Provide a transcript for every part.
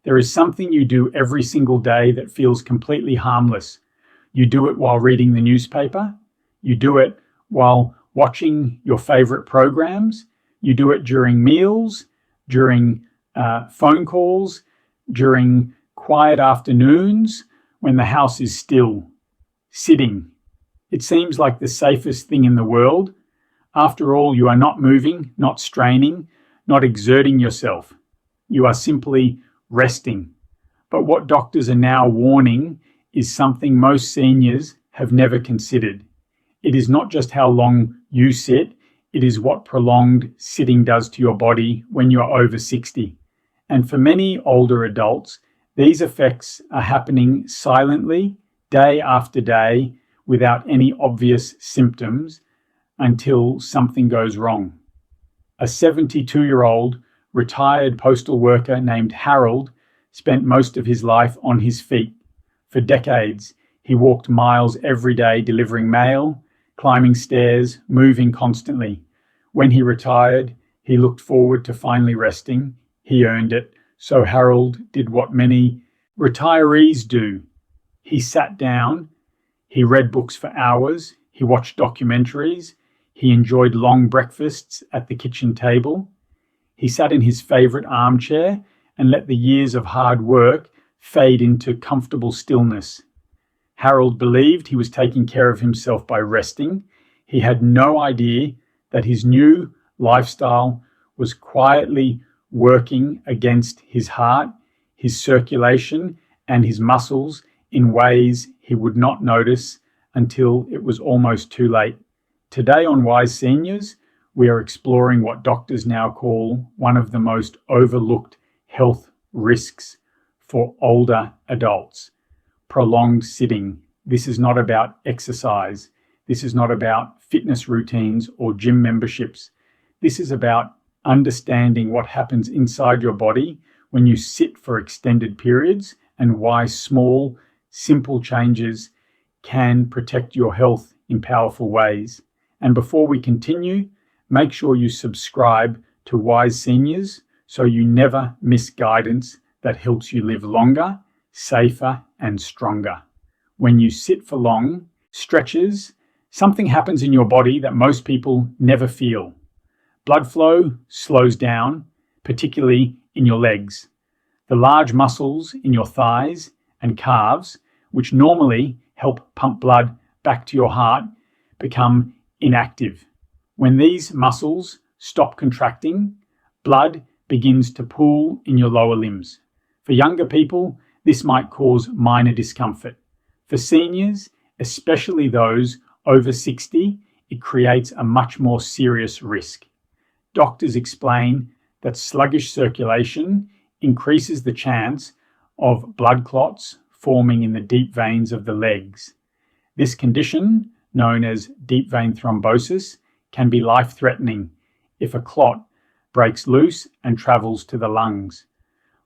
There is something you do every single day that feels completely harmless. You do it while reading the newspaper. You do it while watching your favorite programs. You do it during meals, during phone calls, during quiet afternoons when the house is still. Sitting. It seems like the safest thing in the world. After all, you are not moving, not straining, not exerting yourself. You are simply resting. But what doctors are now warning is something most seniors have never considered. It is not just how long you sit, it is what prolonged sitting does to your body when you are over 60. And for many older adults, these effects are happening silently, day after day, without any obvious symptoms until something goes wrong. A 72-year-old retired postal worker named Harold spent most of his life on his feet. For decades, he walked miles every day delivering mail, climbing stairs, moving constantly. When he retired, he looked forward to finally resting. He earned it. So Harold did what many retirees do. He sat down, he read books for hours, he watched documentaries, he enjoyed long breakfasts at the kitchen table. He sat in his favorite armchair and let the years of hard work fade into comfortable stillness. Harold believed he was taking care of himself by resting. He had no idea that his new lifestyle was quietly working against his heart, his circulation, and his muscles in ways he would not notice until it was almost too late. Today on Wise Seniors, we are exploring what doctors now call one of the most overlooked health risks for older adults: prolonged sitting. This is not about exercise. This is not about fitness routines or gym memberships. This is about understanding what happens inside your body when you sit for extended periods and why small, simple changes can protect your health in powerful ways. And before we continue, make sure you subscribe to Wise Seniors so you never miss guidance that helps you live longer, safer, and stronger. When you sit for long stretches, something happens in your body that most people never feel. Blood flow slows down, particularly in your legs. The large muscles in your thighs and calves, which normally help pump blood back to your heart, become inactive. When these muscles stop contracting, blood begins to pool in your lower limbs. For younger people, this might cause minor discomfort. For seniors, especially those over 60, it creates a much more serious risk. Doctors explain that sluggish circulation increases the chance of blood clots forming in the deep veins of the legs. This condition, known as deep vein thrombosis, can be life-threatening if a clot breaks loose and travels to the lungs.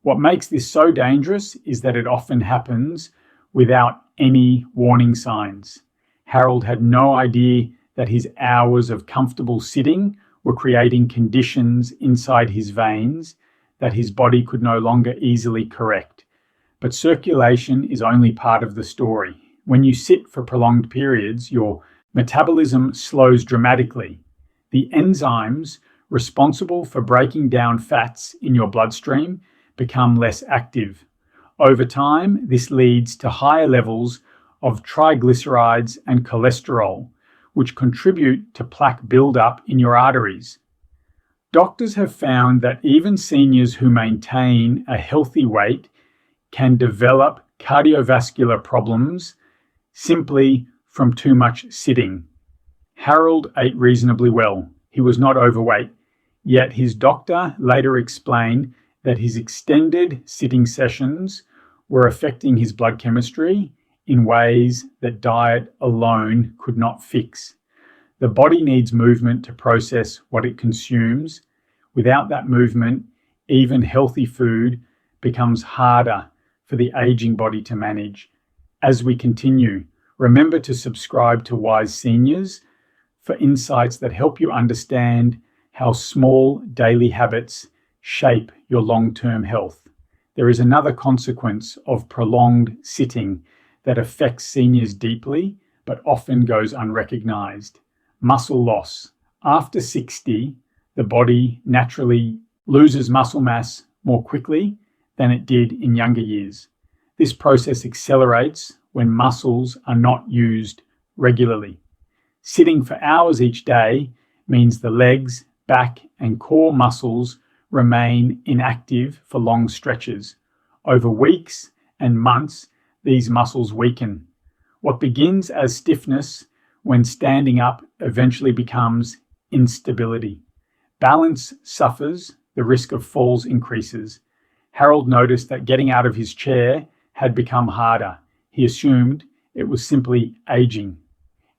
What makes this so dangerous is that it often happens without any warning signs. Harold had no idea that his hours of comfortable sitting were creating conditions inside his veins that his body could no longer easily correct. But circulation is only part of the story. When you sit for prolonged periods, your metabolism slows dramatically. The enzymes responsible for breaking down fats in your bloodstream become less active. Over time, this leads to higher levels of triglycerides and cholesterol, which contribute to plaque buildup in your arteries. Doctors have found that even seniors who maintain a healthy weight can develop cardiovascular problems simply from too much sitting. Harold ate reasonably well. He was not overweight, yet his doctor later explained that his extended sitting sessions were affecting his blood chemistry in ways that diet alone could not fix. The body needs movement to process what it consumes. Without that movement, even healthy food becomes harder for the aging body to manage. As we continue, remember to subscribe to Wise Seniors for insights that help you understand how small daily habits shape your long-term health. There is another consequence of prolonged sitting that affects seniors deeply, but often goes unrecognized. Muscle loss. After 60, the body naturally loses muscle mass more quickly than it did in younger years. This process accelerates when muscles are not used regularly. Sitting for hours each day means the legs, back, and core muscles remain inactive for long stretches. Over weeks and months, these muscles weaken. What begins as stiffness when standing up eventually becomes instability. Balance suffers, the risk of falls increases. Harold noticed that getting out of his chair had become harder. He assumed it was simply aging.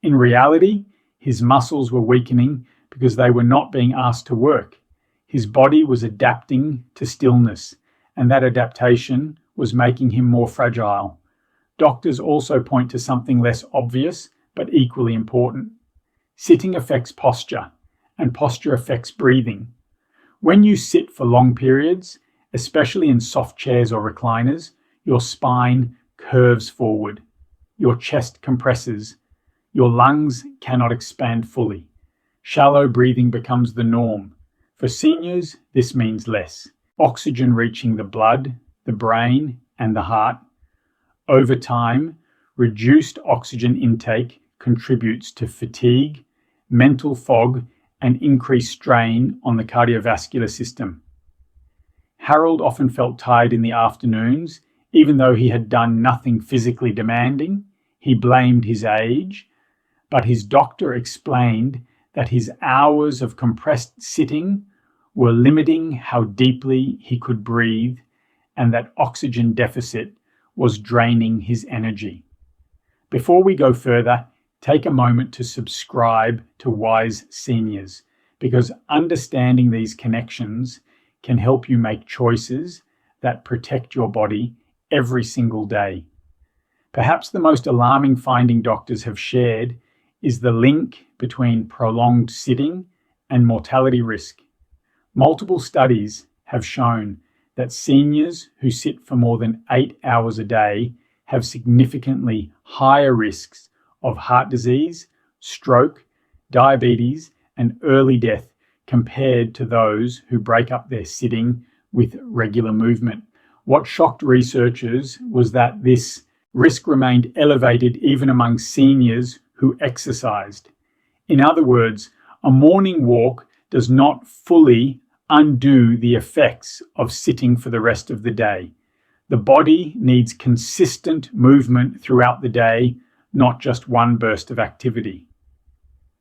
In reality, his muscles were weakening because they were not being asked to work. His body was adapting to stillness, and that adaptation was making him more fragile. Doctors also point to something less obvious, but equally important. Sitting affects posture, and posture affects breathing. When you sit for long periods, especially in soft chairs or recliners, your spine curves forward, your chest compresses, your lungs cannot expand fully. Shallow breathing becomes the norm. For seniors, this means less oxygen reaching the blood, the brain, and the heart. Over time, reduced oxygen intake contributes to fatigue, mental fog, and increased strain on the cardiovascular system. Harold often felt tired in the afternoons, even though he had done nothing physically demanding. He blamed his age, but his doctor explained that his hours of compressed sitting were limiting how deeply he could breathe, and that oxygen deficit was draining his energy. Before we go further, take a moment to subscribe to Wise Seniors, because understanding these connections can help you make choices that protect your body every single day. Perhaps the most alarming finding doctors have shared is the link between prolonged sitting and mortality risk. Multiple studies have shown that seniors who sit for more than 8 hours a day have significantly higher risks of heart disease, stroke, diabetes, and early death compared to those who break up their sitting with regular movement. What shocked researchers was that this risk remained elevated even among seniors who exercised. In other words, a morning walk does not fully undo the effects of sitting for the rest of the day. The body needs consistent movement throughout the day, not just one burst of activity.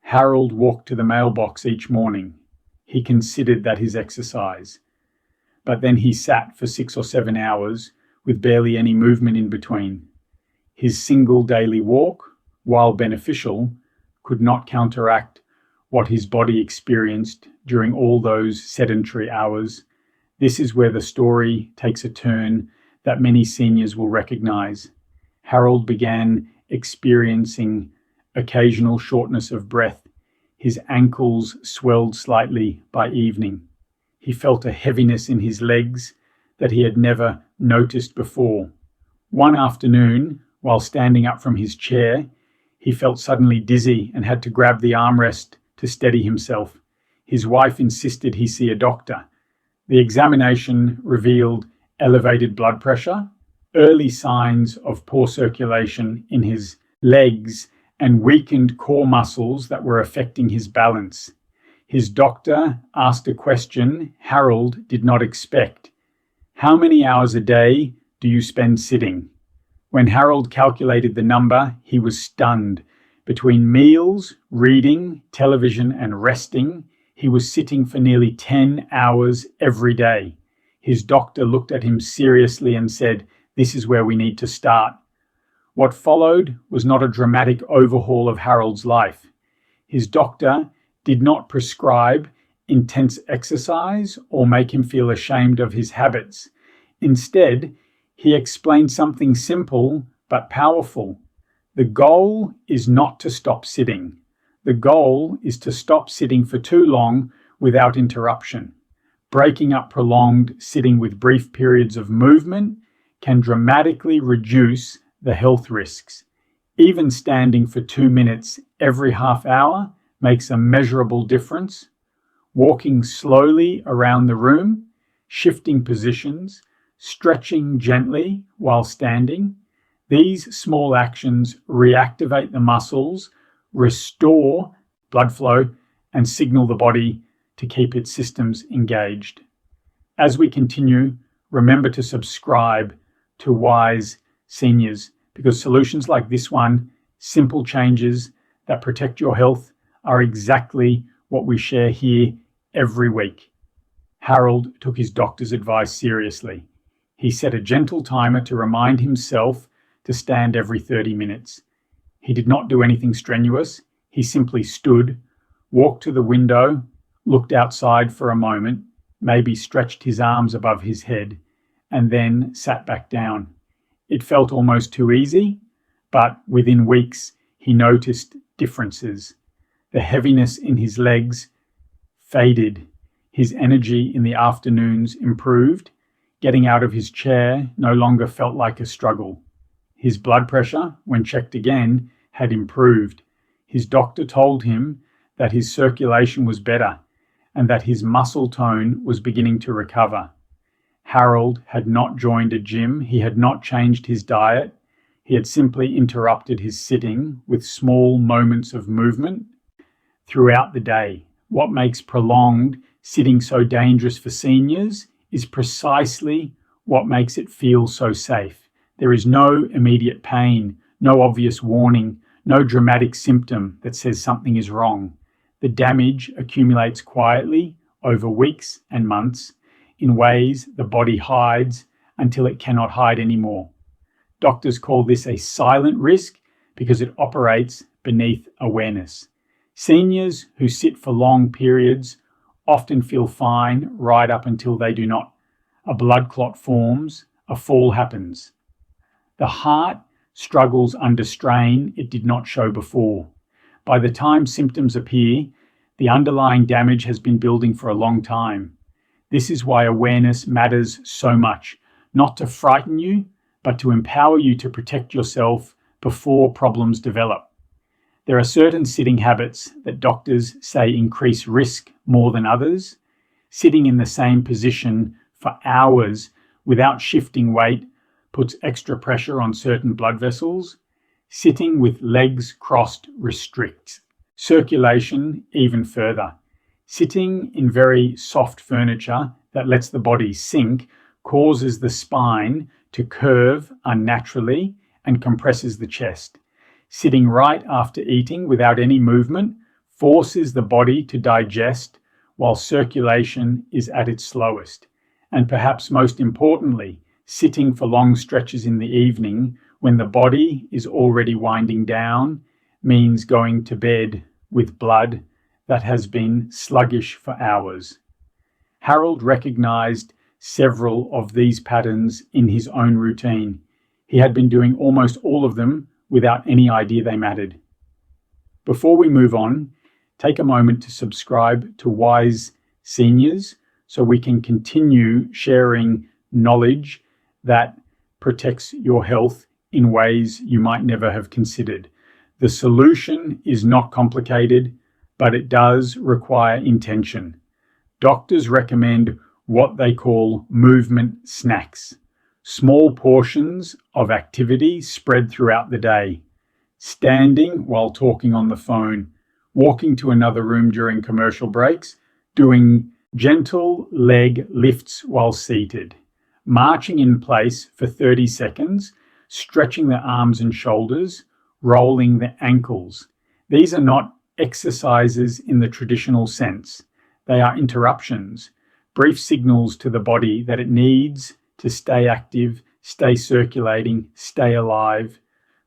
Harold walked to the mailbox each morning. He considered that his exercise. But then he sat for 6 or 7 hours with barely any movement in between. His single daily walk, while beneficial, could not counteract what his body experienced during all those sedentary hours. This is where the story takes a turn that many seniors will recognize. Harold began experiencing occasional shortness of breath. His ankles swelled slightly by evening. He felt a heaviness in his legs that he had never noticed before. One afternoon, while standing up from his chair, he felt suddenly dizzy and had to grab the armrest to steady himself. His wife insisted he see a doctor. The examination revealed elevated blood pressure, early signs of poor circulation in his legs, and weakened core muscles that were affecting his balance. His doctor asked a question Harold did not expect. How many hours a day do you spend sitting? When Harold calculated the number, he was stunned. Between meals, reading, television, and resting, he was sitting for nearly 10 hours every day. His doctor looked at him seriously and said, "This is where we need to start." What followed was not a dramatic overhaul of Harold's life. His doctor did not prescribe intense exercise or make him feel ashamed of his habits. Instead, he explained something simple but powerful. The goal is not to stop sitting. The goal is to stop sitting for too long without interruption. Breaking up prolonged sitting with brief periods of movement can dramatically reduce the health risks. Even standing for 2 minutes every half hour makes a measurable difference. Walking slowly around the room, shifting positions, stretching gently while standing. These small actions reactivate the muscles, restore blood flow, and signal the body to keep its systems engaged. As we continue, remember to subscribe to Wise Seniors, because solutions like this one, simple changes that protect your health, are exactly what we share here every week. Harold took his doctor's advice seriously. He set a gentle timer to remind himself to stand every 30 minutes. He did not do anything strenuous. He simply stood, walked to the window, looked outside for a moment, maybe stretched his arms above his head, and then sat back down. It felt almost too easy, but within weeks he noticed differences. The heaviness in his legs faded. His energy in the afternoons improved. Getting out of his chair no longer felt like a struggle. His blood pressure, when checked again, had improved. His doctor told him that his circulation was better and that his muscle tone was beginning to recover. Harold had not joined a gym. He had not changed his diet. He had simply interrupted his sitting with small moments of movement throughout the day. What makes prolonged sitting so dangerous for seniors is precisely what makes it feel so safe. There is no immediate pain, no obvious warning, no dramatic symptom that says something is wrong. The damage accumulates quietly over weeks and months in ways the body hides until it cannot hide anymore. Doctors call this a silent risk because it operates beneath awareness. Seniors who sit for long periods often feel fine right up until they do not. A blood clot forms, a fall happens. The heart struggles under strain it did not show before. By the time symptoms appear, the underlying damage has been building for a long time. This is why awareness matters so much, not to frighten you, but to empower you to protect yourself before problems develop. There are certain sitting habits that doctors say increase risk more than others. Sitting in the same position for hours without shifting weight puts extra pressure on certain blood vessels. Sitting with legs crossed restricts circulation even further. Sitting in very soft furniture that lets the body sink causes the spine to curve unnaturally and compresses the chest. Sitting right after eating without any movement forces the body to digest while circulation is at its slowest. And perhaps most importantly, sitting for long stretches in the evening when the body is already winding down means going to bed with blood that has been sluggish for hours. Harold recognized several of these patterns in his own routine. He had been doing almost all of them without any idea they mattered. Before we move on, take a moment to subscribe to Wise Seniors so we can continue sharing knowledge that protects your health in ways you might never have considered. The solution is not complicated, but it does require intention. Doctors recommend what they call movement snacks, small portions of activity spread throughout the day. Standing while talking on the phone, walking to another room during commercial breaks, doing gentle leg lifts while seated, marching in place for 30 seconds, stretching the arms and shoulders, rolling the ankles. These are not exercises in the traditional sense. They are interruptions, brief signals to the body that it needs to stay active, stay circulating, stay alive.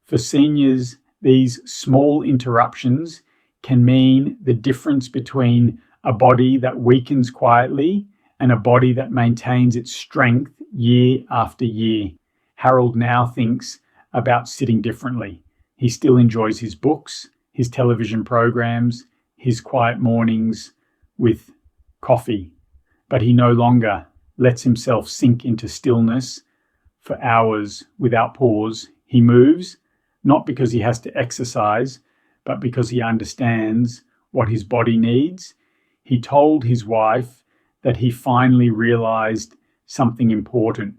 For seniors, these small interruptions can mean the difference between a body that weakens quietly and a body that maintains its strength year after year. Harold now thinks about sitting differently. He still enjoys his books, his television programs, his quiet mornings with coffee. but he no longer lets himself sink into stillness for hours without pause. He moves, not because he has to exercise, but because he understands what his body needs. He told his wife that he finally realized something important.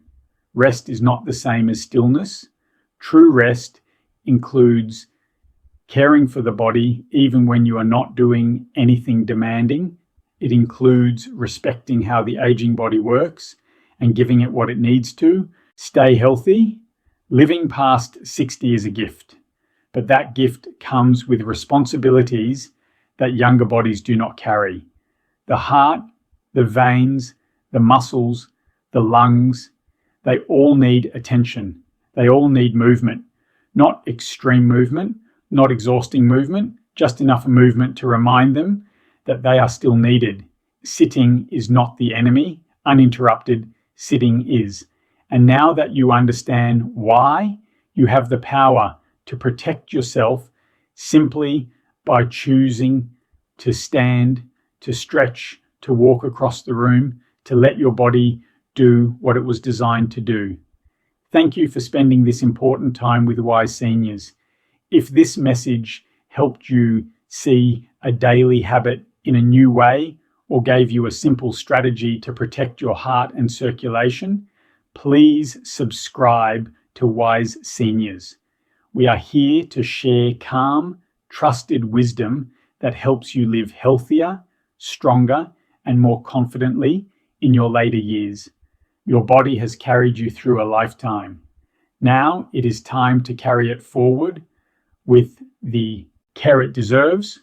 Rest is not the same as stillness. True rest includes caring for the body even when you are not doing anything demanding. It includes respecting how the aging body works and giving it what it needs to. Stay healthy. Living past 60 is a gift, but that gift comes with responsibilities that younger bodies do not carry. The heart, the veins, the muscles, the lungs, they all need attention. They all need movement, not extreme movement, not exhausting movement, just enough movement to remind them that they are still needed. Sitting is not the enemy. Uninterrupted sitting is. And now that you understand why, you have the power to protect yourself simply by choosing to stand, to stretch, to walk across the room, to let your body do what it was designed to do. Thank you for spending this important time with Wise Seniors. If this message helped you see a daily habit in a new way or gave you a simple strategy to protect your heart and circulation, please subscribe to Wise Seniors. We are here to share calm, trusted wisdom that helps you live healthier, stronger, and more confidently in your later years. Your body has carried you through a lifetime. Now it is time to carry it forward with the care it deserves,